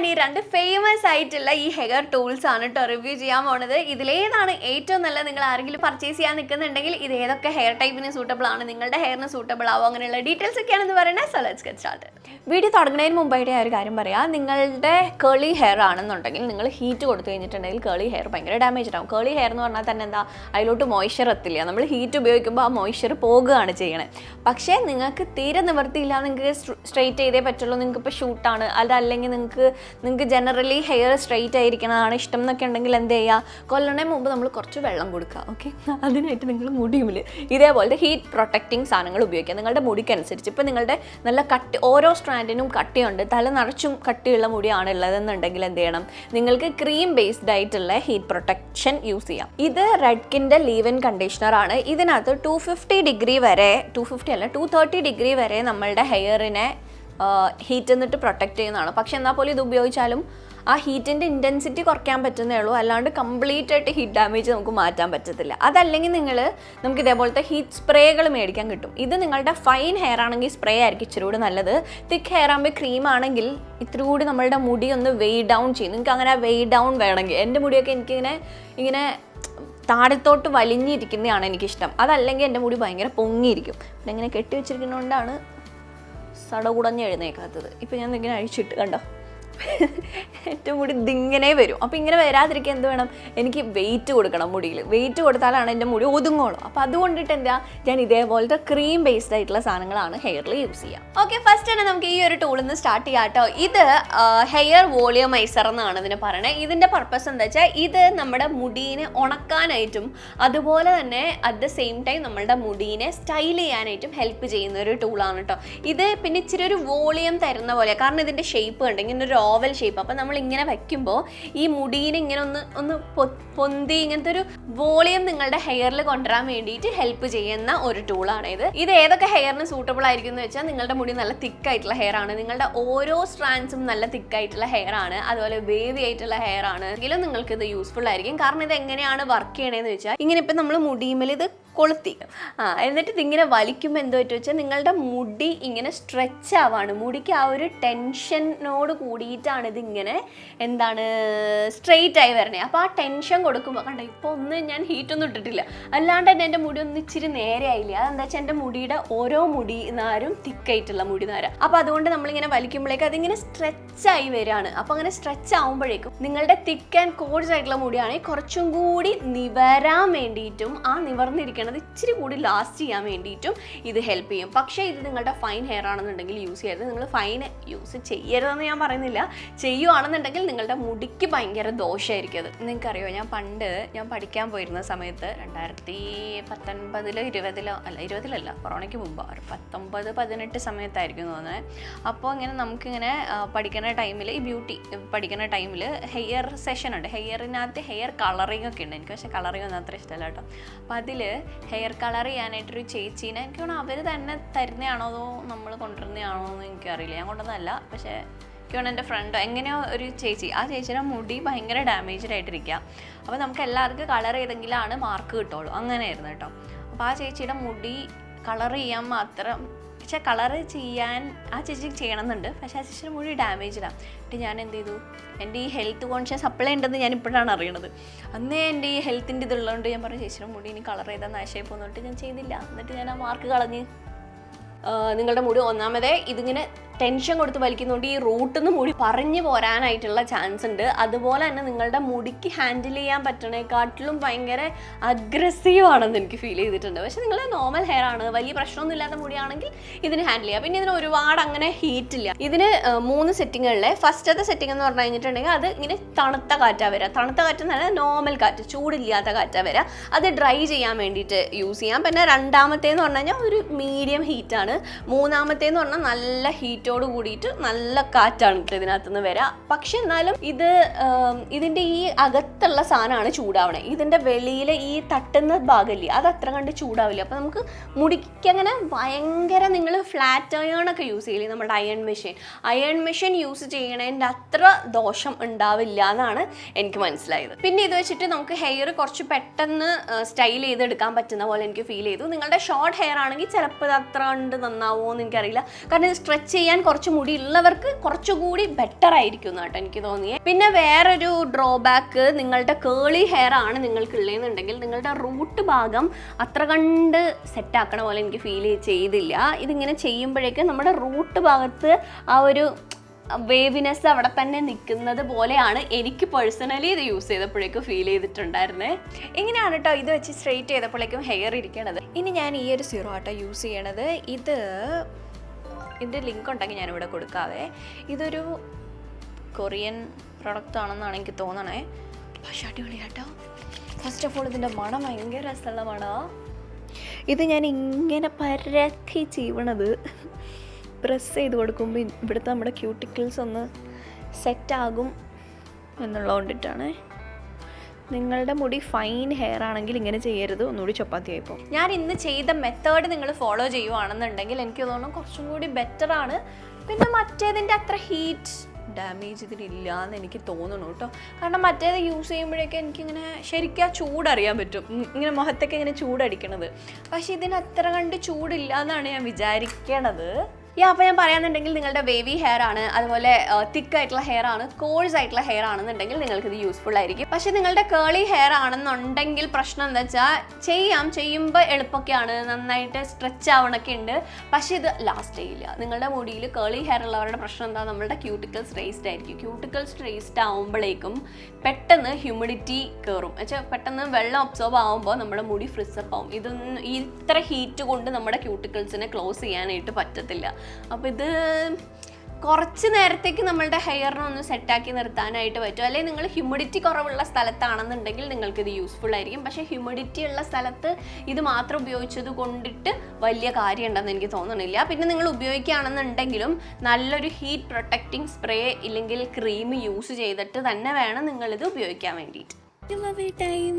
ഞാൻ ഈ രണ്ട് ഫേമസ് ആയിട്ടുള്ള ഈ ഹെയർ ടൂൾസ് ആണ് കേട്ടോ റിവ്യൂ ചെയ്യാൻ പോണത്. ഇതിലേതാണ് ഏറ്റവും നല്ല, നിങ്ങൾ ആരെങ്കിലും പർച്ചേസ് ചെയ്യാൻ നിൽക്കുന്നുണ്ടെങ്കിൽ ഇത് ഏതൊക്കെ ഹെയർ ടൈപ്പിന് സൂട്ടബിൾ ആണ്, നിങ്ങളുടെ ഹെയറിന് സൂട്ടബിൾ ആവും, അങ്ങനെയുള്ള ഡീറ്റെയിൽസ് ഒക്കെയാണെന്ന് പറയുന്നത്. So let's get started. Video തുടങ്ങുന്നതിന് മുമ്പായിട്ട് ഒരു കാര്യം പറയാം. നിങ്ങളുടെ കേളി ഹെയർ ആണെന്നുണ്ടെങ്കിൽ നിങ്ങൾ ഹീറ്റ് കൊടുത്തു കഴിഞ്ഞിട്ടുണ്ടെങ്കിൽ കേളി ഹെയർ ഭയങ്കര ഡാമേജ് ആവും. കേളി ഹെയർ എന്ന് പറഞ്ഞാൽ തന്നെ എന്താ, അതിലോട്ട് മോയ്സ്ചർ എത്തില്ല. നമ്മൾ ഹീറ്റ് ഉപയോഗിക്കുമ്പോൾ ആ മോയ്സ്ചർ പോകുകയാണ് ചെയ്യണേ. പക്ഷേ നിങ്ങൾക്ക് തീരെ നിവൃത്തിയില്ല, നിങ്ങൾക്ക് സ്ട്രെയിറ്റ് ചെയ്തേ പറ്റുള്ളൂ, നിങ്ങൾക്ക് ഇപ്പോൾ ഷൂട്ടാണ്, അതല്ലെങ്കിൽ നിങ്ങൾക്ക് ജനറലി ഹെയർ സ്ട്രെയിറ്റ് ആയിരിക്കണതാണ് ഇഷ്ടം എന്നൊക്കെ ഉണ്ടെങ്കിൽ എന്ത് ചെയ്യുക, കൊല്ലണേ മുമ്പ് നമ്മൾ കുറച്ച് വെള്ളം കൊടുക്കുക. ഓക്കെ, അതിനായിട്ട് നിങ്ങൾ മുടിയുമിൽ ഇതേപോലത്തെ ഹീറ്റ് പ്രൊട്ടക്റ്റിംഗ് സാധനങ്ങൾ ഉപയോഗിക്കുക നിങ്ങളുടെ മുടിക്കനുസരിച്ച്. ഇപ്പോൾ നിങ്ങളുടെ നല്ല കട്ടി, ഓരോ സ്ട്രാൻഡിനും കട്ടിയുണ്ട്, തല നിറച്ചും കട്ടിയുള്ള മുടിയാണ് ഉള്ളതെന്നുണ്ടെങ്കിൽ എന്ത് ചെയ്യണം, നിങ്ങൾക്ക് ക്രീം ബേസ്ഡ് ആയിട്ടുള്ള ഹീറ്റ് പ്രൊട്ടക്ഷൻ യൂസ് ചെയ്യാം. ഇത് റെഡ്കിൻ്റെ ലീവ് ഇൻ കണ്ടീഷണർ ആണ്. ഇതിനകത്ത് 250 ഡിഗ്രി വരെ, 250 അല്ല 230 ഡിഗ്രി വരെ നമ്മളുടെ ഹെയറിനെ ഹീറ്റ് എന്നിട്ട് പ്രൊട്ടക്റ്റ് ചെയ്യുന്നതാണ്. പക്ഷെ എന്നാൽ പോലും ഇത് ഉപയോഗിച്ചാലും ആ ഹീറ്റിൻ്റെ ഇൻറ്റൻസിറ്റി കുറയ്ക്കാൻ പറ്റുന്നേ ഉള്ളൂ, അല്ലാണ്ട് കംപ്ലീറ്റ് ആയിട്ട് ഹീറ്റ് ഡാമേജ് നമുക്ക് മാറ്റാൻ പറ്റത്തില്ല. അതല്ലെങ്കിൽ നമുക്ക് ഇതേപോലത്തെ ഹീറ്റ് സ്പ്രേകൾ മേടിക്കാൻ കിട്ടും. ഇത് നിങ്ങളുടെ ഫൈൻ ഹെയർ ആണെങ്കിൽ സ്പ്രേ ആയിരിക്കും ഇച്ചിരി കൂടി നല്ലത്. തിക്ക് ഹെയർ ആകുമ്പോൾ ക്രീം ആണെങ്കിൽ ഇത്തിരി കൂടി നമ്മളുടെ മുടി ഒന്ന് വെയ് ഡൗൺ ചെയ്യും. നിങ്ങൾക്ക് അങ്ങനെ വെയ് ഡൗൺ വേണമെങ്കിൽ, എൻ്റെ മുടിയൊക്കെ ഇങ്ങനെ താഴത്തോട്ട് വലിഞ്ഞിരിക്കുന്നതാണ് എനിക്കിഷ്ടം. അതല്ലെങ്കിൽ എൻ്റെ മുടി ഭയങ്കര പൊങ്ങിയിരിക്കും. പിന്നെ ഇങ്ങനെ കെട്ടി വെച്ചിരിക്കുന്നതുകൊണ്ടാണ് സടകുടഞ്ഞ് എഴുന്നേക്കാത്തത്. ഇപ്പം ഞാൻ ഇങ്ങനെ അഴിച്ചിട്ട് കണ്ടോ, ഏറ്റവും മുടി ഇതിങ്ങനെ വരും. അപ്പോൾ ഇങ്ങനെ വരാതിരിക്കാൻ എന്ത് വേണം, എനിക്ക് വെയിറ്റ് കൊടുക്കണം മുടിയിൽ. വെയിറ്റ് കൊടുത്താലാണ് എൻ്റെ മുടി ഒതുങ്ങുള്ളൂ. അപ്പോൾ അതുകൊണ്ടിട്ട് എന്താ, ഞാൻ ഇതേപോലത്തെ ക്രീം ബേസ്ഡ് ആയിട്ടുള്ള സാധനങ്ങളാണ് ഹെയറിൽ യൂസ് ചെയ്യുക. ഓക്കെ, ഫസ്റ്റ് തന്നെ നമുക്ക് ഈ ഒരു ടൂളിൽ നിന്ന് സ്റ്റാർട്ട് ചെയ്യാം കേട്ടോ. ഇത് ഹെയർ വോളിയമൈസർ എന്നാണ് ഇതിന് പറയണത്. ഇതിൻ്റെ പർപ്പസ് എന്താ വെച്ചാൽ, ഇത് നമ്മുടെ മുടീനെ ഉണക്കാനായിട്ടും അതുപോലെ തന്നെ അറ്റ് ദ സെയിം ടൈം നമ്മളുടെ മുടീനെ സ്റ്റൈൽ ചെയ്യാനായിട്ടും ഹെൽപ്പ് ചെയ്യുന്ന ഒരു ടൂളാണ് കേട്ടോ. ഇത് പിന്നെ ഇച്ചിരി ഒരു വോളിയം തരുന്ന പോലെ, കാരണം ഇതിൻ്റെ ഷേപ്പ് ഉണ്ട്, ഇങ്ങനെ ഒരു ഓവൽ ഷേപ്പ്. അപ്പോൾ നമ്മൾ ഇങ്ങനെ വെക്കുമ്പോൾ ഈ മുടീനെ ഇങ്ങനെ ഒന്ന് പൊന്തി ഇങ്ങനത്തെ ഒരു വോളിയം നിങ്ങളുടെ ഹെയറിൽ കൊണ്ടുവരാൻ വേണ്ടിയിട്ട് ഹെൽപ്പ് ചെയ്യുന്ന ഒരു ടൂളാണ് ഇത്. ഇത് ഏതൊക്കെ ഹെയറിന് സൂട്ടബിൾ ആയിരിക്കും എന്ന് വെച്ചാൽ, നിങ്ങളുടെ മുടി നല്ല തിക്കായിട്ടുള്ള ഹെയർ ആണ്, നിങ്ങളുടെ ഓരോ സ്ട്രാൻഡ്സും നല്ല തിക്കായിട്ടുള്ള ഹെയർ ആണ്, അതുപോലെ വേവി ആയിട്ടുള്ള ഹെയർ ആണ് എങ്കിലും നിങ്ങൾക്ക് ഇത് യൂസ്ഫുൾ ആയിരിക്കും. കാരണം ഇത് എങ്ങനെയാണ് വർക്ക് ചെയ്യണതെന്ന് വെച്ചാൽ, ഇങ്ങനെ ഇപ്പം നമ്മൾ മുടിയുമ്മൽ ഇത് കൊളുത്തി എന്നിട്ട് ഇതിങ്ങനെ വലിക്കുമ്പോൾ എന്തോ പറ്റും വെച്ചാൽ, നിങ്ങളുടെ മുടി ഇങ്ങനെ സ്ട്രെച്ച് ആവാണ്. മുടിക്ക് ആ ഒരു ടെൻഷനോട് കൂടിയിട്ടാണ് ഇതിങ്ങനെ എന്താണ് സ്ട്രെയിറ്റ് ആയി വരണേ. അപ്പോൾ ആ ടെൻഷൻ കൊടുക്കുമ്പോൾ കണ്ടോ, ഇപ്പോൾ ഞാൻ ഹീറ്റൊന്നും ഇട്ടിട്ടില്ല, അല്ലാണ്ട് തന്നെ എൻ്റെ മുടി ഒന്ന് ഇച്ചിരി നേരെ ആയില്ല. അതെന്താ വെച്ചാൽ എൻ്റെ മുടിയുടെ ഓരോ മുടി നാരും തിക്കായിട്ടുള്ള മുടി നാര. അപ്പോൾ അതുകൊണ്ട് നമ്മളിങ്ങനെ വലിക്കുമ്പോഴേക്കും അതിങ്ങനെ സ്ട്രെച്ചായി വരികയാണ്. അപ്പോൾ അങ്ങനെ സ്ട്രെച്ച് ആകുമ്പോഴേക്കും നിങ്ങളുടെ തിക്ക് ആൻഡ് കോഴ്സ് ആയിട്ടുള്ള മുടിയാണെങ്കിൽ കുറച്ചും കൂടി നിവരാൻ വേണ്ടിയിട്ടും ആ നിവർന്നിരിക്കുന്നത് ഇച്ചിരി കൂടി ലാസ്റ്റ് ചെയ്യാൻ വേണ്ടിയിട്ടും ഇത് ഹെൽപ്പ് ചെയ്യും. പക്ഷേ ഇത് നിങ്ങളുടെ ഫൈൻ ഹെയർ ആണെന്നുണ്ടെങ്കിൽ യൂസ് ചെയ്യരുത്. നിങ്ങൾ ഫൈൻ യൂസ് ചെയ്യരുതെന്ന് ഞാൻ പറയുന്നില്ല, ചെയ്യുവാണെന്നുണ്ടെങ്കിൽ നിങ്ങളുടെ മുടിക്ക് ഭയങ്കര ദോഷമായിരിക്കും അത്. നിങ്ങൾക്കറിയോ, ഞാൻ പഠിക്കാൻ പോയിരുന്ന സമയത്ത് 2019 20 കൊറോണയ്ക്ക് മുമ്പ്, ഒരു 19-18 സമയത്തായിരിക്കും തോന്നുന്നത്. അപ്പോൾ നമുക്കിങ്ങനെ പഠിക്കുന്ന ടൈമിൽ, ഈ ബ്യൂട്ടി പഠിക്കുന്ന ടൈമിൽ ഹെയർ സെഷൻ ഉണ്ട്. ഹെയറിനകത്ത് ഹെയർ കളറിങ് ഒക്കെ ഉണ്ട്. എനിക്ക് പക്ഷേ കളറിങ് ഒന്നും അത്ര ഇഷ്ടമല്ല കേട്ടോ. അപ്പോൾ അതിൽ ഹെയർ കളർ ചെയ്യാനായിട്ടൊരു ചേച്ചീനെ, എനിക്ക് തോന്നുന്നു അവർ തന്നെ തരുന്നതാണോ അതോ നമ്മൾ കൊണ്ടുവരുന്നതാണോ എന്ന് എനിക്കറിയില്ല. ഞാൻ കൊണ്ടുവന്നതല്ല, പക്ഷേ എനിക്ക് തോന്നുന്നു എൻ്റെ ഫ്രണ്ടോ എങ്ങനെയോ ഒരു ചേച്ചി, ആ ചേച്ചിയുടെ മുടി ഭയങ്കര ഡാമേജ്ഡ് ആയിട്ടിരിക്കുക. അപ്പോൾ നമുക്ക് എല്ലാവർക്കും കളർ ചെയ്തെങ്കിലാണ് മാർക്ക് കിട്ടുള്ളൂ, അങ്ങനെയായിരുന്നു കേട്ടോ. അപ്പോൾ ആ ചേച്ചിയുടെ മുടി കളർ ചെയ്യാൻ മാത്രം, പക്ഷേ കളർ ചെയ്യാൻ ആ ചേച്ചിക്ക് ചെയ്യണമെന്നുണ്ട്, പക്ഷേ ആ ചേച്ചിയുടെ മുടി ഡാമേജ്ഡാണ്. എന്നിട്ട് ഞാൻ എന്ത് ചെയ്തു, എൻ്റെ ഈ ഹെൽത്ത് കോൺഷ്യസ് അപ്ലൈ ഉണ്ടെന്ന് ഞാൻ ഇപ്പോഴാണ് അറിയണത്. അന്നേ എൻ്റെ ഈ ഹെൽത്തിൻ്റെ ഇതുള്ളതുകൊണ്ട് ഞാൻ പറഞ്ഞു, ചേച്ചിയുടെ മുടി ഇനി കളർ ചെയ്താൽ നാശമായി പോകുന്നിട്ട് ഞാൻ ചെയ്തില്ല. എന്നിട്ട് ഞാൻ ആ മാർക്ക് കളഞ്ഞ്. നിങ്ങളുടെ മുടി ഒന്നാമതേ ഇതിങ്ങനെ ടെൻഷൻ കൊടുത്ത് വലിക്കുന്നതുകൊണ്ട് ഈ റൂട്ടിൽ നിന്ന് മുടി പറഞ്ഞു പോരാനായിട്ടുള്ള ചാൻസ് ഉണ്ട്. അതുപോലെ തന്നെ നിങ്ങളുടെ മുടിക്ക് ഹാൻഡിൽ ചെയ്യാൻ പറ്റണേക്കാട്ടിലും ഭയങ്കര അഗ്രസീവ് ആണെന്ന് എനിക്ക് ഫീൽ ചെയ്തിട്ടുണ്ട്. പക്ഷേ നിങ്ങൾ നോർമൽ ഹെയർ ആണ്, വലിയ പ്രശ്നമൊന്നും ഇല്ലാത്ത മുടിയാണെങ്കിൽ ഇതിന് ഹാൻഡിൽ ചെയ്യാം. പിന്നെ ഇതിന് ഒരുപാട് അങ്ങനെ ഹീറ്റില്ല. ഇതിന് 3 സെറ്റിങ്ങുകളിലെ ഫസ്റ്റത്തെ സെറ്റിംഗ് എന്ന് പറഞ്ഞു കഴിഞ്ഞിട്ടുണ്ടെങ്കിൽ, അത് ഇങ്ങനെ തണുത്ത കാറ്റാണ് വരിക. തണുത്ത കാറ്റ് എന്ന് പറഞ്ഞാൽ നോർമൽ കാറ്റ്, ചൂടില്ലാത്ത കാറ്റാണ് വരിക. അത് ഡ്രൈ ചെയ്യാൻ വേണ്ടിയിട്ട് യൂസ് ചെയ്യാം. പിന്നെ രണ്ടാമത്തേന്ന് പറഞ്ഞു കഴിഞ്ഞാൽ ഒരു മീഡിയം ഹീറ്റാണ്. മൂന്നാമത്തേന്ന് പറഞ്ഞാൽ നല്ല ഹീറ്റ് കൂടിയിട്ട് നല്ല കാറ്റാണ് ഇതിനകത്തുനിന്ന് വരാം. പക്ഷെ എന്നാലും ഇതിൻ്റെ ഈ അകത്തുള്ള സാധനമാണ് ചൂടാവണേ. ഇതിൻ്റെ വെളിയിൽ ഈ തട്ടുന്ന ഭാഗമില്ലേ, അത് അത്ര കണ്ട് ചൂടാവില്ല. അപ്പോൾ നമുക്ക് മുടിക്ക് അങ്ങനെ ഭയങ്കര, നിങ്ങൾ ഫ്ലാറ്റ് അയണൊക്കെ യൂസ് ചെയ്യില്ലേ, നമ്മുടെ അയൺ മെഷീൻ യൂസ് ചെയ്യണതിൻ്റെ അത്ര ദോഷം ഉണ്ടാവില്ല എന്നാണ് എനിക്ക് മനസ്സിലായത്. പിന്നെ ഇത് വെച്ചിട്ട് നമുക്ക് ഹെയർ കുറച്ച് പെട്ടെന്ന് സ്റ്റൈൽ ചെയ്തെടുക്കാൻ പറ്റുന്ന പോലെ എനിക്ക് ഫീൽ ചെയ്തു. നിങ്ങളുടെ ഷോർട്ട് ഹെയർ ആണെങ്കിൽ ചിലപ്പോൾ ഇത് അത്ര കണ്ട് നന്നാവുമോ എന്ന് എനിക്കറിയില്ല. കാരണം ഇത് സ്ട്രെച്ച് ചെയ്യാൻ ചെയ്യാൻ കുറച്ച് മുടി ഉള്ളവർക്ക് കുറച്ചുകൂടി ബെറ്റർ ആയിരിക്കും കേട്ടോ എനിക്ക് തോന്നിയത്. പിന്നെ വേറൊരു ഡ്രോബാക്ക്, നിങ്ങളുടെ കേളി ഹെയർ ആണ് നിങ്ങൾക്കുള്ളതെന്നുണ്ടെങ്കിൽ നിങ്ങളുടെ റൂട്ട് ഭാഗം അത്ര കണ്ട് സെറ്റാക്കണ പോലെ എനിക്ക് ഫീൽ ചെയ്തില്ല. ഇതിങ്ങനെ ചെയ്യുമ്പോഴേക്കും നമ്മുടെ റൂട്ട് ഭാഗത്ത് ആ ഒരു വേവിനെസ് അവിടെ തന്നെ നിൽക്കുന്നത് പോലെയാണ് എനിക്ക് പേഴ്സണലി ഇത് യൂസ് ചെയ്തപ്പോഴേക്കും ഫീൽ ചെയ്തിട്ടുണ്ടായിരുന്നേ. ഇങ്ങനെയാണ് കേട്ടോ ഇത് വെച്ച് സ്ട്രെയിറ്റ് ചെയ്തപ്പോഴേക്കും ഹെയർ ഇരിക്കണത്. ഇനി ഞാൻ ഈ ഒരു സീറോ ആട്ടോ യൂസ് ചെയ്യണത്. ഇതിൻ്റെ ലിങ്ക് ഉണ്ടെങ്കിൽ ഞാനിവിടെ കൊടുക്കാവേ. ഇതൊരു കൊറിയൻ പ്രൊഡക്റ്റ് ആണെന്നാണ് എനിക്ക് തോന്നണേ. പക്ഷേ അടിപൊളിയാട്ടോ. ഫസ്റ്റ് ഓഫ് ഓൾ ഇതിൻ്റെ മണം ഭയങ്കര രസമുള്ള മണമാണ്. ഇത് ഞാൻ ഇങ്ങനെ പരത്തി ചെയ്യണത് പ്രസ് ചെയ്ത് കൊടുക്കുമ്പോൾ ഇവിടുത്തെ നമ്മുടെ ക്യൂട്ടിക്കിൾസ് ഒന്ന് സെറ്റാകും എന്നുള്ളതുകൊണ്ടിട്ടാണ്. നിങ്ങളുടെ മുടി ഫൈൻ ഹെയർ ആണെങ്കിൽ ഇങ്ങനെ ചെയ്യരുത്, ഒന്നുകൂടി ചപ്പാത്തിയായിപ്പോൾ. ഞാൻ ഇന്ന് ചെയ്ത മെത്തേഡ് നിങ്ങൾ ഫോളോ ചെയ്യുവാണെന്നുണ്ടെങ്കിൽ എനിക്ക് തോന്നുന്നു കുറച്ചും കൂടി ബെറ്ററാണ്. പിന്നെ മറ്റേതിൻ്റെ അത്ര ഹീറ്റ് ഡാമേജ് ഇതിനില്ല എന്ന് എനിക്ക് തോന്നുന്നു കേട്ടോ. കാരണം മറ്റേത് യൂസ് ചെയ്യുമ്പോഴേക്കും എനിക്കിങ്ങനെ ശരിക്കും ആ ചൂടറിയാൻ പറ്റും, ഇങ്ങനെ മുഖത്തൊക്കെ ഇങ്ങനെ ചൂടടിക്കണത്. പക്ഷേ ഇതിന് അത്ര കണ്ട് ചൂടില്ല എന്നാണ് ഞാൻ വിചാരിക്കണത്. അപ്പോൾ ഞാൻ പറയാന്നുണ്ടെങ്കിൽ നിങ്ങളുടെ വേവി ഹെയർ ആണ്, അതുപോലെ തിക്കായിട്ടുള്ള ഹെയർ ആണ്, കോഴ്സ് ആയിട്ടുള്ള ഹെയർ ആണെന്നുണ്ടെങ്കിൽ നിങ്ങൾക്കിത് യൂസ്ഫുൾ ആയിരിക്കും. പക്ഷേ നിങ്ങളുടെ കേളി ഹെയർ ആണെന്നുണ്ടെങ്കിൽ പ്രശ്നം എന്താ വെച്ചാൽ ചെയ്യുമ്പോൾ എളുപ്പമൊക്കെയാണ്, നന്നായിട്ട് സ്ട്രെച്ച് ആവണൊക്കെ ഉണ്ട്. പക്ഷേ ഇത് ലാസ്റ്റ് ചെയ്യില്ല. നിങ്ങളുടെ മുടിയിൽ കേളി ഹെയർ ഉള്ളവരുടെ പ്രശ്നം എന്താ, നമ്മുടെ ക്യൂട്ടിക്കൽസ് റേസ്ഡ് ആയിരിക്കും. ക്യൂട്ടിക്കൽസ് റേസ്ഡ് ആവുമ്പോഴേക്കും പെട്ടെന്ന് ഹ്യൂമിഡിറ്റി കയറും. വെച്ചാൽ പെട്ടെന്ന് വെള്ളം അബ്സോർബ് ആകുമ്പോൾ നമ്മുടെ മുടി ഫ്രിസപ്പ് ആവും. ഇതൊന്നും ഇത്ര ഹീറ്റ് കൊണ്ട് നമ്മുടെ ക്യൂട്ടിക്കൽസിനെ ക്ലോസ് ചെയ്യാനായിട്ട് പറ്റത്തില്ല. അപ്പോൾ ഇത് കുറച്ച് നേരത്തേക്ക് നമ്മളുടെ ഹെയറിനെ ഒന്ന് സെറ്റാക്കി നിർത്താനായിട്ട് പറ്റും. അല്ലെങ്കിൽ നിങ്ങൾ ഹ്യൂമിഡിറ്റി കുറവുള്ള സ്ഥലത്താണെന്നുണ്ടെങ്കിൽ നിങ്ങൾക്കിത് യൂസ്ഫുൾ ആയിരിക്കും. പക്ഷേ ഹ്യൂമിഡിറ്റി ഉള്ള സ്ഥലത്ത് ഇത് മാത്രം ഉപയോഗിച്ചത് കൊണ്ടിട്ട് വലിയ കാര്യം ഉണ്ടെന്ന് എനിക്ക് തോന്നണില്ല. പിന്നെ നിങ്ങൾ ഉപയോഗിക്കുകയാണെന്നുണ്ടെങ്കിലും നല്ലൊരു ഹീറ്റ് പ്രൊട്ടക്റ്റിംഗ് സ്പ്രേ ഇല്ലെങ്കിൽ ക്രീം യൂസ് ചെയ്തിട്ട് തന്നെ വേണം നിങ്ങളിത് ഉപയോഗിക്കാൻ വേണ്ടിയിട്ട്. ടൈം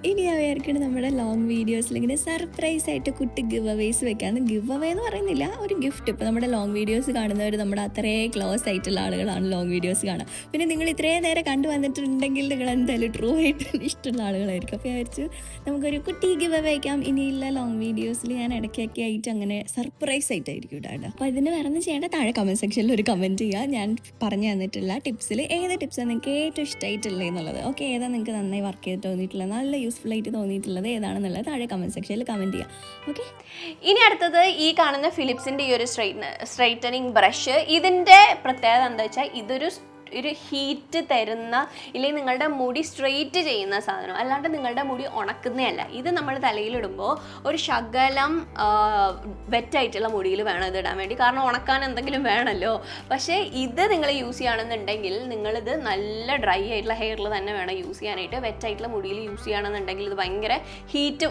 ഇനി അവർക്ക് നമ്മുടെ ലോങ് വീഡിയോസിൽ ഇങ്ങനെ സർപ്രൈസ് ആയിട്ട് കുട്ടി ഗിവ് അവേസ് വെക്കാന്ന്. ഗിവ് അവേ എന്ന് പറയുന്നില്ല, ഒരു ഗിഫ്റ്റ്. ഇപ്പോൾ നമ്മുടെ ലോങ് വീഡിയോസ് കാണുന്നവർ നമ്മുടെ അത്രയും ക്ലോസ് ആയിട്ടുള്ള ആളുകളാണ് ലോങ് വീഡിയോസ് കാണുക. പിന്നെ നിങ്ങൾ ഇത്രയും നേരം കണ്ടു വന്നിട്ടുണ്ടെങ്കിൽ നിങ്ങൾ എന്തായാലും ട്രൂ ആയിട്ട് ഇഷ്ടമുള്ള ആളുകളായിരിക്കും. അപ്പോൾ വിചാരിച്ചു നമുക്കൊരു കുട്ടി ഗിവ് അവേ വയ്ക്കാം. ഇനിയുള്ള ലോങ് വീഡിയോസിൽ ഞാൻ ഇടയ്ക്കൊക്കെ ആയിട്ട് അങ്ങനെ സർപ്രൈസ് ആയിട്ടായിരിക്കും ഇടാം. അപ്പോൾ ഇതിന് വേറെ ഒന്നും ചെയ്യേണ്ട, താഴെ കമൻറ്റ് സെക്ഷനിൽ ഒരു കമൻറ്റ് ചെയ്യുക. ഞാൻ പറഞ്ഞു തന്നിട്ടുള്ള ടിപ്സിൽ ഏത് ടിപ്സാണ് നിങ്ങൾക്ക് ഏറ്റവും ഇഷ്ടമായിട്ടുള്ളത് എന്നുള്ളത്. ഓക്കെ, ഏതാ നിങ്ങൾക്ക് നന്നായി വർക്ക് ചെയ്ത് തോന്നിയിട്ടുള്ളത്, നല്ല യൂസ്ഫുൾ ആയിട്ട് തോന്നിയിട്ടുള്ളത് ഏതാണെന്നുള്ളത് താഴെ കമൻറ്റ് സെക്ഷനിൽ കമൻറ്റ് ചെയ്യാം. ഓക്കെ, ഇനി അടുത്തത് ഈ കാണുന്ന ഫിലിപ്സിൻ്റെ ഈ ഒരു സ്ട്രൈറ്റനിങ് ബ്രഷ്. ഇതിൻ്റെ പ്രത്യേകത എന്താ വെച്ചാൽ ഇതൊരു ഹീറ്റ് തരുന്ന, ഇല്ലെങ്കിൽ നിങ്ങളുടെ മുടി സ്ട്രെയിറ്റ് ചെയ്യുന്ന സാധനം, അല്ലാണ്ട് നിങ്ങളുടെ മുടി ഉണക്കുന്നതല്ല. ഇത് നമ്മൾ തലയിലിടുമ്പോൾ ഒരു ശകലം വെറ്റായിട്ടുള്ള മുടിയിൽ വേണം ഇത് ഇടാൻ വേണ്ടി, കാരണം ഉണക്കാൻ എന്തെങ്കിലും വേണമല്ലോ. പക്ഷേ ഇത് നിങ്ങൾ യൂസ് ചെയ്യുകയാണെന്നുണ്ടെങ്കിൽ നിങ്ങളിത് നല്ല ഡ്രൈ ആയിട്ടുള്ള ഹെയറിൽ തന്നെ വേണം യൂസ് ചെയ്യാനായിട്ട്. വെറ്റായിട്ടുള്ള മുടിയിൽ യൂസ് ചെയ്യുകയാണെന്നുണ്ടെങ്കിൽ ഇത് ഭയങ്കര ഹീറ്റ്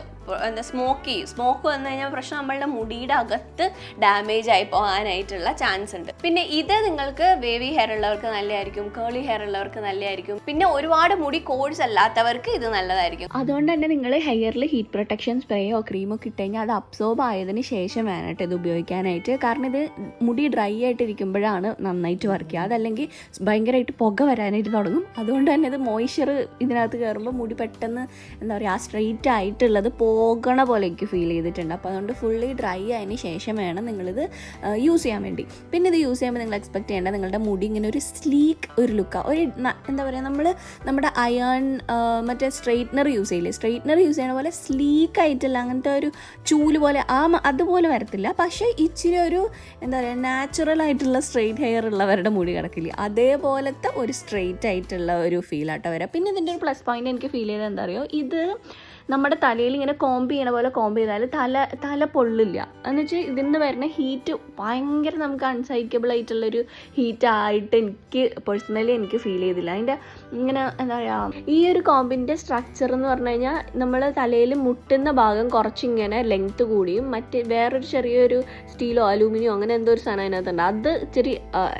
സ്മോക്ക് വന്നു കഴിഞ്ഞാൽ പ്രശ്നം നമ്മളുടെ മുടിയുടെ അകത്ത് ഡാമേജ് ആയി പോകാനായിട്ടുള്ള ചാൻസ് ഉണ്ട്. പിന്നെ ഇത് നിങ്ങൾക്ക് വേവി ഹെയർ ഉള്ളവർക്ക് നല്ലതായിരിക്കും, കേളി ഹെയർ ഉള്ളവർക്ക് നല്ലതായിരിക്കും. പിന്നെ ഒരുപാട് മുടി കോഴ്സ് അല്ലാത്തവർക്ക് ഇത് നല്ലതായിരിക്കും. അതുകൊണ്ട് തന്നെ നിങ്ങൾ ഹെയറിൽ ഹീറ്റ് പ്രൊട്ടക്ഷൻ സ്പ്രേയോ ക്രീമോ ഇട്ട് കഴിഞ്ഞാൽ അത് അബ്സോർബ് ആയതിനു ശേഷം വേണം ഇത് ഉപയോഗിക്കാനായിട്ട്. കാരണം ഇത് മുടി ഡ്രൈ ആയിട്ടിരിക്കുമ്പോഴാണ് നന്നായിട്ട് വർക്ക് ചെയ്യുക. അതല്ലെങ്കിൽ ഭയങ്കരമായിട്ട് പുക വരാനായിട്ട് തുടങ്ങും. അതുകൊണ്ട് തന്നെ ഇത് മോയ്സ്ചർ ഇതിനകത്ത് കയറുമ്പോൾ മുടി പെട്ടെന്ന് എന്താ പറയുക, ആ സ്ട്രെയിറ്റ് ആയിട്ടുള്ളത് പോകണ പോലെ എനിക്ക് ഫീൽ ചെയ്തിട്ടുണ്ട്. അപ്പോൾ അതുകൊണ്ട് ഫുള്ളി ഡ്രൈ ആയതിന് ശേഷം വേണം നിങ്ങളിത് യൂസ് ചെയ്യാൻ വേണ്ടി. പിന്നെ ഇത് യൂസ് ചെയ്യുമ്പോൾ നിങ്ങൾ എക്സ്പെക്ട് ചെയ്യേണ്ട നിങ്ങളുടെ മുടി ഇങ്ങനെ ഒരു സ്ലീക്ക് ഒരു ലുക്കാണ്. ഒരു എന്താ പറയുക, നമ്മുടെ അയൺ മറ്റേ സ്ട്രെയിറ്റ്നർ യൂസ് ചെയ്യില്ലേ, സ്ട്രെയിറ്റ്നർ യൂസ് ചെയ്യണ പോലെ സ്ലീക്ക് ആയിട്ടില്ല, അങ്ങനത്തെ ഒരു ചൂല് പോലെ അതുപോലെ വരത്തില്ല. പക്ഷേ ഇച്ചിരി ഒരു എന്താ പറയുക, നാച്ചുറൽ ആയിട്ടുള്ള സ്ട്രെയിറ്റ് ഹെയർ ഉള്ളവരുടെ മുടി കിടക്കില്ല, അതേപോലത്തെ ഒരു സ്ട്രെയിറ്റ് ആയിട്ടുള്ള ഒരു ഫീലാട്ടോ വരാം. പിന്നെ ഇതിൻ്റെ ഒരു പ്ലസ് പോയിന്റ് എനിക്ക് ഫീൽ ചെയ്തത് എന്താ പറയുക, ഇത് നമ്മുടെ തലയിൽ ഇങ്ങനെ കോമ്പ് ചെയ്യണ പോലെ കോമ്പ് ചെയ്താൽ തല പൊള്ളില്ല. എന്ന് വെച്ചാൽ ഇതിന് വരുന്ന ഹീറ്റ് ഭയങ്കര നമുക്ക് അൺസൈക്കബിൾ ആയിട്ടുള്ളൊരു ഹീറ്റായിട്ട് എനിക്ക് പേഴ്സണലി എനിക്ക് ഫീൽ ചെയ്തില്ല. അതിൻ്റെ ഇങ്ങനെ എന്താ പറയുക, ഈ ഒരു കോമ്പിൻ്റെ സ്ട്രക്ചർ എന്ന് പറഞ്ഞു കഴിഞ്ഞാൽ നമ്മൾ തലയിൽ മുട്ടുന്ന ഭാഗം കുറച്ചിങ്ങനെ ലെങ്ത്ത് കൂടിയും മറ്റ് വേറൊരു ചെറിയൊരു സ്റ്റീലോ അലൂമിനിയോ അങ്ങനെ എന്തോ ഒരു സാധനം അതിനകത്തുണ്ട്, അത് ഇച്ചിരി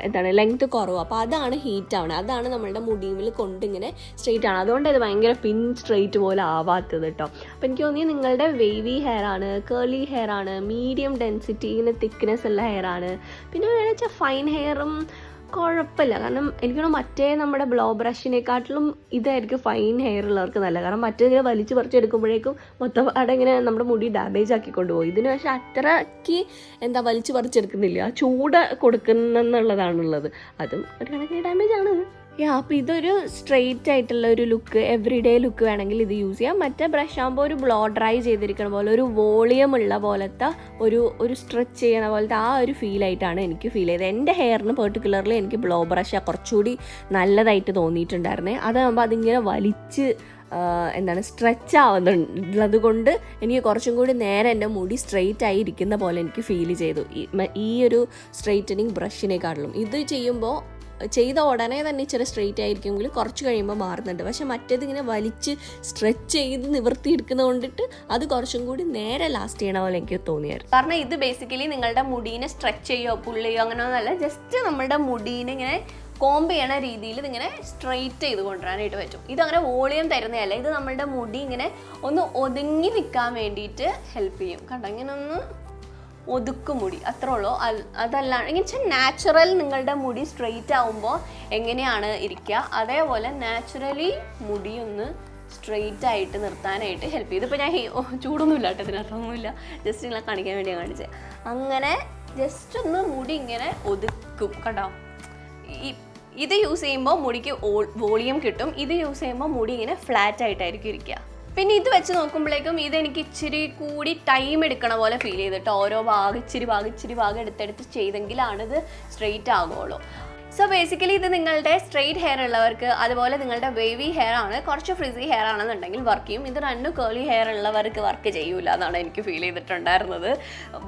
എന്താണ് ലെങ്ത്ത് കുറവ്. അപ്പോൾ അതാണ് ഹീറ്റ് ആവണത്, അതാണ് നമ്മളുടെ മുടിയിൽ കൊണ്ടിങ്ങനെ സ്ട്രെയിറ്റ് ആണ്. അതുകൊണ്ട് ഇത് ഭയങ്കര പിൻ സ്ട്രെയിറ്റ് പോലെ ആവാത്തത് കേട്ടോ. അപ്പോൾ എനിക്ക് തോന്നി നിങ്ങളുടെ വേവി ഹെയർ ആണ്, കേളി ഹെയർ ആണ്, മീഡിയം ഡെൻസിറ്റി ഇങ്ങനെ തിക്നെസ് ഉള്ള ഹെയർ ആണ്, പിന്നെ വെച്ചാൽ ഫൈൻ ഹെയറും കുഴപ്പമില്ല. കാരണം എനിക്കാണ് മറ്റേ നമ്മുടെ ബ്ലോ ബ്രഷിനെക്കാട്ടിലും ഇതായിരിക്കും ഫൈൻ ഹെയർ ഉള്ളവർക്ക് നല്ല. കാരണം മറ്റേ വലിച്ച് പറിച്ചെടുക്കുമ്പോഴേക്കും മൊത്തം അവിടെ ഇങ്ങനെ നമ്മുടെ മുടി ഡാമേജ് ആക്കിക്കൊണ്ട് പോകും. ഇതിന് പക്ഷേ അത്രയ്ക്ക് വലിച്ച് പറിച്ചെടുക്കുന്നില്ല, ചൂട് കൊടുക്കുന്നുള്ളതാണുള്ളത്. അതും ഒരു കണക്കിന് ഡാമേജ് ആണ്. അപ്പോൾ ഇതൊരു സ്ട്രെയിറ്റ് ആയിട്ടുള്ള ഒരു ലുക്ക്, എവറി ഡേ ലുക്ക് വേണമെങ്കിൽ ഇത് യൂസ് ചെയ്യാം. മറ്റേ ബ്രഷ് ആകുമ്പോൾ ഒരു ബ്ലോ ഡ്രൈ ചെയ്തിരിക്കുന്ന പോലെ, ഒരു വോളിയം ഉള്ള പോലത്തെ ഒരു സ്ട്രെച്ച് ചെയ്യുന്ന പോലത്തെ ആ ഒരു ഫീലായിട്ടാണ് എനിക്ക് ഫീൽ ചെയ്തത്. എൻ്റെ ഹെയറിന് പെർട്ടിക്കുലർലി എനിക്ക് ബ്ലോ ബ്രഷ് കുറച്ചുകൂടി നല്ലതായിട്ട് തോന്നിയിട്ടുണ്ടായിരുന്നേ. അതാകുമ്പോൾ അതിങ്ങനെ വലിച്ച് സ്ട്രെച്ച് ആവുന്നുള്ളത് കൊണ്ട് എനിക്ക് കുറച്ചും കൂടി നേരെ എൻ്റെ മുടി സ്ട്രെയിറ്റ് ആയി ഇരിക്കുന്ന പോലെ എനിക്ക് ഫീൽ ചെയ്തു ഈ ഒരു സ്ട്രെയിറ്റനിങ് ബ്രഷിനെക്കാട്ടിലും. ഇത് ചെയ്യുമ്പോൾ ചെയ്ത ഉടനെ തന്നെ ഇച്ചിരി സ്ട്രെയിറ്റ് ആയിരിക്കുമെങ്കിലും കുറച്ച് കഴിയുമ്പോൾ മാറുന്നുണ്ട്. പക്ഷെ മറ്റേത് ഇങ്ങനെ വലിച്ച് സ്ട്രെച്ച് ചെയ്ത് നിവർത്തിയെടുക്കുന്നത് കൊണ്ടിട്ട് അത് കുറച്ചും കൂടി നേരെ ലാസ്റ്റ് ചെയ്യണ പോലെ എനിക്ക് തോന്നിയായിരുന്നു. കാരണം ഇത് ബേസിക്കലി നിങ്ങളുടെ മുടീനെ സ്ട്രെച്ച് ചെയ്യോ പുള്ളിയോ അങ്ങനെയൊന്നുമല്ല, ജസ്റ്റ് നമ്മുടെ മുടീനെ ഇങ്ങനെ കോംബ് ചെയ്യണ രീതിയിൽ ഇതിങ്ങനെ സ്ട്രെയിറ്റ് ചെയ്ത് കൊണ്ടുവരാനായിട്ട് പറ്റും. ഇതങ്ങനെ വോളിയം തരുന്നതല്ല, ഇത് നമ്മളുടെ മുടി ഇങ്ങനെ ഒന്ന് ഒതുങ്ങി നിൽക്കാൻ വേണ്ടിയിട്ട് ഹെൽപ്പ് ചെയ്യും. കണ്ടോ, ഇങ്ങനെ ഒന്ന് ഒതുക്കും മുടി, അത്രേ ഉള്ളൂ. അതല്ലാണ്ട് ഇങ്ങനെ നാച്ചുറൽ നിങ്ങളുടെ മുടി സ്ട്രെയിറ്റ് ആവുമ്പോൾ എങ്ങനെയാണ് ഇരിക്കുക അതേപോലെ നാച്ചുറലി മുടി ഒന്ന് സ്ട്രെയിറ്റ് ആയിട്ട് നിർത്താനായിട്ട് ഹെൽപ്പ് ചെയ്യും. ഇതിപ്പോൾ ഞാൻ ചൂടൊന്നുമില്ല കേട്ടോ, ഇതിനകത്തൊന്നുമില്ല, ജസ്റ്റ് നിങ്ങളെ കാണിക്കാൻ വേണ്ടിയാണ് കാണിച്ചത്. അങ്ങനെ ജസ്റ്റ് ഒന്ന് മുടി ഇങ്ങനെ ഒതുക്കും. കണ്ടോ, ഇത് യൂസ് ചെയ്യുമ്പോൾ മുടിക്ക് വോളിയം കിട്ടും, ഇത് യൂസ് ചെയ്യുമ്പോൾ മുടി ഇങ്ങനെ ഫ്ലാറ്റ് ആയിട്ടായിരിക്കും ഇരിക്കുക. പിന്നെ ഇത് വെച്ച് നോക്കുമ്പോഴേക്കും ഇതെനിക്ക് ഇച്ചിരി കൂടി ടൈം എടുക്കണ പോലെ ഫീൽ ചെയ്തിട്ട് ഓരോ ഇച്ചിരി ഭാഗം എടുത്തെടുത്ത് ചെയ്തെങ്കിലാണ് ഇത് സ്ട്രെയിറ്റ് ആകുള്ളൂ. സോ ബേസിക്കലി ഇത് നിങ്ങളുടെ സ്ട്രെയിറ്റ് ഹെയർ ഉള്ളവർക്ക്, അതുപോലെ നിങ്ങളുടെ വേവി ഹെയർ ആണ്, കുറച്ച് ഫ്രിസി ഹെയർ ആണെന്നുണ്ടെങ്കിൽ വർക്ക് ചെയ്യും. ഇത് രണ്ടും കേളി ഹെയർ ഉള്ളവർക്ക് വർക്ക് ചെയ്യൂല എന്നാണ് എനിക്ക് ഫീൽ ചെയ്തിട്ടുണ്ടായിരുന്നത്.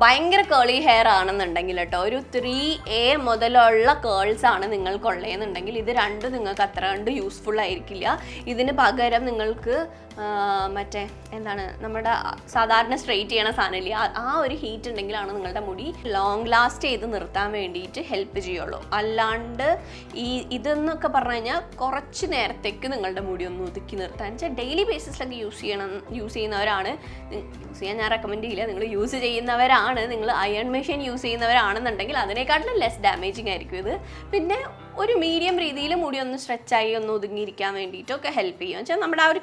ഭയങ്കര കേളി ഹെയർ ആണെന്നുണ്ടെങ്കിൽ കേട്ടോ, ഒരു 3A മുതലുള്ള കേൾസ് ആണ് നിങ്ങൾക്കുള്ളതെന്നുണ്ടെങ്കിൽ ഇത് രണ്ടും നിങ്ങൾക്ക് അത്ര കണ്ട് യൂസ്ഫുൾ ആയിരിക്കില്ല. ഇതിന് പകരം നിങ്ങൾക്ക് മറ്റേ നമ്മുടെ സാധാരണ സ്ട്രെയിറ്റ് ചെയ്യണ സാധനമില്ല, ആ ഒരു ഹീറ്റ് ഉണ്ടെങ്കിലാണ് നിങ്ങളുടെ മുടി ലോങ് ലാസ്റ്റ് ചെയ്ത് നിർത്താൻ വേണ്ടിയിട്ട് ഹെൽപ്പ് ചെയ്യുള്ളൂ. അല്ലാണ്ട് ഇതെന്നൊക്കെ പറഞ്ഞു കഴിഞ്ഞാൽ കുറച്ച് നേരത്തേക്ക് നിങ്ങളുടെ മുടി ഒന്ന് ഒതുക്കി നിർത്താൻ വെച്ചാൽ ഡെയിലി ബേസിസിലൊക്കെ യൂസ് ചെയ്യുന്നവരാണ്, യൂസ് ചെയ്യാൻ ഞാൻ റെക്കമെൻഡ് ചെയ്യില്ല. നിങ്ങൾ യൂസ് ചെയ്യുന്നവരാണ്, നിങ്ങൾ അയൺ മെഷീൻ യൂസ് ചെയ്യുന്നവരാണെന്നുണ്ടെങ്കിൽ അതിനേക്കാട്ടിലും ലെസ് ഡാമേജിങ് ആയിരിക്കും ഇത്. പിന്നെ ഒരു മീഡിയം രീതിയിൽ മുടി ഒന്ന് സ്ട്രെച്ചായി ഒന്ന് ഒതുങ്ങിയിരിക്കാൻ വേണ്ടിയിട്ടൊക്കെ ഹെൽപ്പ് ചെയ്യും. വെച്ചാൽ നമ്മുടെ ആ ഒരു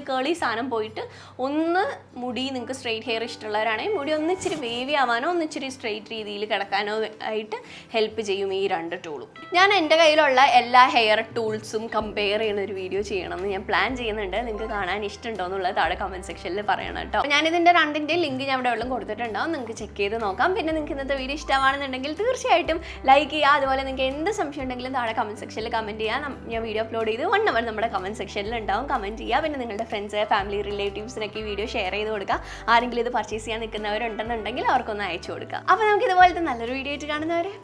കേളി സാധനം പോയിട്ട് ഒന്ന് മുടി, നിങ്ങൾക്ക് സ്ട്രെയിറ്റ് ഹെയർ ഇഷ്ടമുള്ളവരാണെങ്കിൽ മുടി ഒന്ന് ഇച്ചിരി വേവി ആവാനോ ഒന്ന് ഇച്ചിരി സ്ട്രെയിറ്റ് രീതിയിൽ കിടക്കാനോ ആയിട്ട് ഹെൽപ്പ് ചെയ്യും ഈ രണ്ട് ടൂളും. ഞാൻ എൻ്റെ കയ്യിലുള്ള എല്ലാ ഹെയർ ടൂൾസും കമ്പയർ ചെയ്യുന്ന ഒരു വീഡിയോ ചെയ്യണമെന്ന് ഞാൻ പ്ലാൻ ചെയ്യുന്നുണ്ട്. നിങ്ങൾക്ക് കാണാൻ ഇഷ്ടമുണ്ടോ എന്നുള്ളത് താഴെ കമൻറ്റ് സെക്ഷനിൽ പറയണം കേട്ടോ. ഞാനിതിൻ്റെ രണ്ടിൻ്റെ ലിങ്ക് ഞാൻ ഇവിടെ വെള്ളം കൊടുത്തിട്ടുണ്ടാവും, നിങ്ങൾക്ക് ചെക്ക് ചെയ്ത് നോക്കാം. പിന്നെ നിങ്ങൾക്ക് ഇന്നത്തെ വീഡിയോ ഇഷ്ടമാണെന്നുണ്ടെങ്കിൽ തീർച്ചയായിട്ടും ലൈക്ക് ചെയ്യുക. അതുപോലെ നിങ്ങൾക്ക് എന്ത് സംശയം ഉണ്ടെങ്കിലും താഴെ കമൻറ്റ് സെക്ഷനിൽ കമൻറ്റ് ചെയ്യുക. ഞാൻ വീഡിയോ അപ്ലോഡ് ചെയ്ത് 1 hour നമ്മുടെ കമൻറ്റ് സെക്ഷനിൽ ഉണ്ടാവും, കമൻറ്റ് ചെയ്യുക. പിന്നെ നിങ്ങളുടെ ഫ്രണ്ട്സ്, ഫാമിലി, റിലേറ്റീവ്സിനൊക്കെ ഈ വീഡിയോ ഷെയർ ചെയ്ത് കൊടുക്കുക. ആരെങ്കിലും ഇത് പർച്ചേസ് ചെയ്യാൻ നിൽക്കുന്നവരുണ്ടെന്നുണ്ടെങ്കിൽ അവർക്കൊന്ന് അയച്ചു കൊടുക്കുക. അപ്പോൾ നമുക്ക് ഇതുപോലത്തെ നല്ലൊരു വീഡിയോ ആയിട്ട് കാണുന്നവരെ